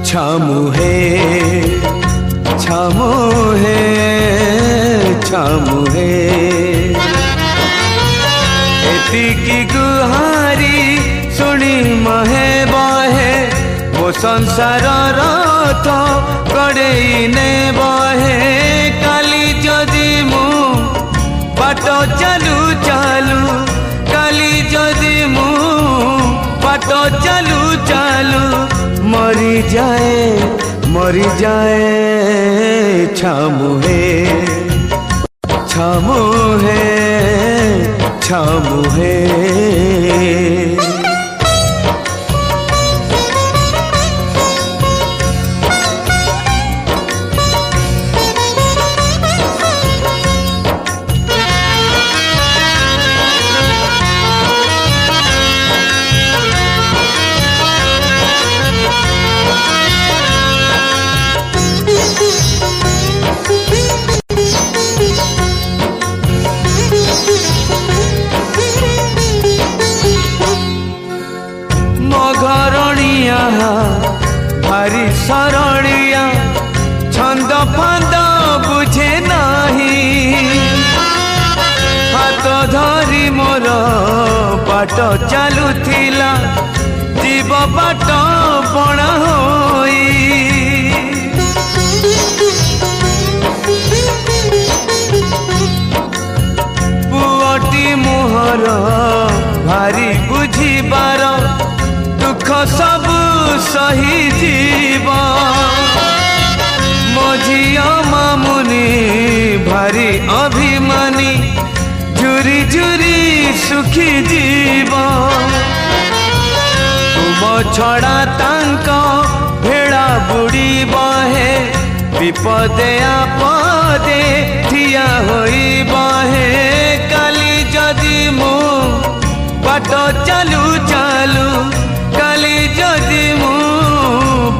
छामू है छामू है छामू है एतिकी गुहारी सुनी महे बहे मो संसार रथ गड़ेई ने बहे काली जदि मु बाट चालू चालू काली जदि मु बाट चालू चालू मरी जाए छामू है छामू है छामू है। भारी सरलिया छंद फांद बुझे नहीं हाथ धरी मोर बाट चलुथिला जीव बाट बणा होई पुअटी मुहर भारी बुझिबार दुख सब सही जीव मो झिया मामुनी भारी अभिमानी झुरी झुरी सुखी जीव तुम छड़ा तांक भेड़ा बुड़ी बहे विपदे आपदे ठिया होई बहे काली जदि मु बाट चालू चालू काली जदि मु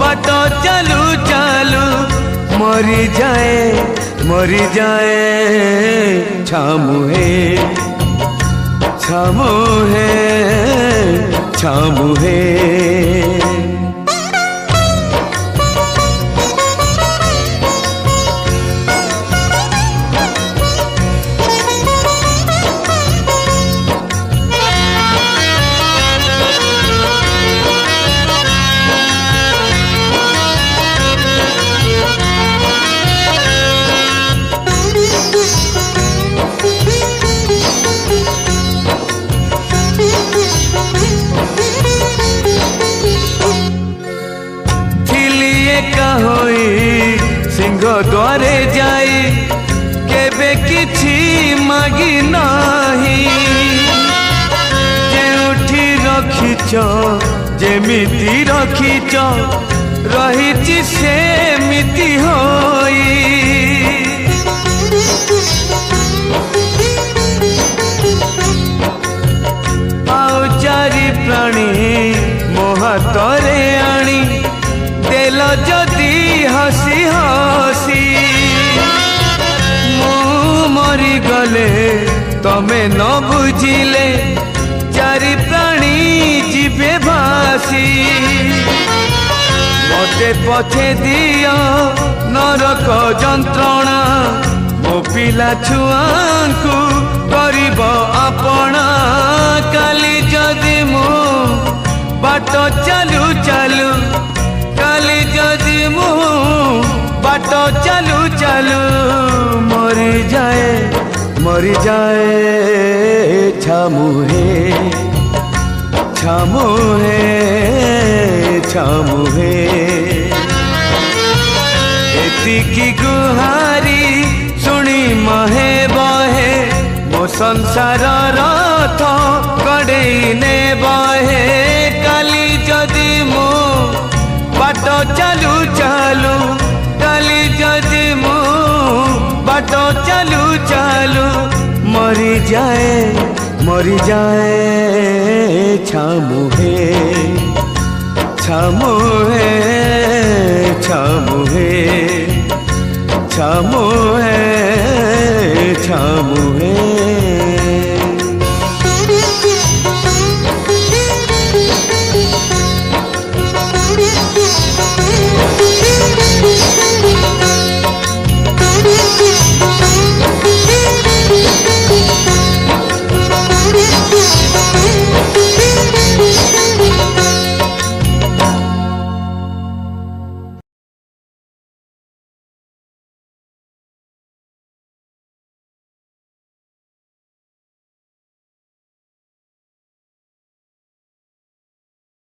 बाट चालू चालू मरी जाए छामू है छामू है छामू है। सिंह द्वारे जाई केबे किछि मागी नाही जेउठी रखिच जेमिति रखिच रहिछि सेमिति होई आउ चारि प्राणी मो हातरे आनी देल जदि हसी हसी मु मरी गले तमे न बुझिले चारि प्राणी जीवे भासी मते पछे दियो नरक जंत्रणा मो पिला छुआंकु करिब आपणा काली जदि मु बाट चालू चालू काली जदि मु बाट चालू चालू मरी जाए छामू है छामू है छामू है एतिकी गुहारी सुनी महे बहे मो संसार रथ कड़े ने बहे काली जदि मु बाट चालू चालू काली जदि मु बाट चालू चालू मरी जाए छामुहे छामुहे छामुहे छामुहे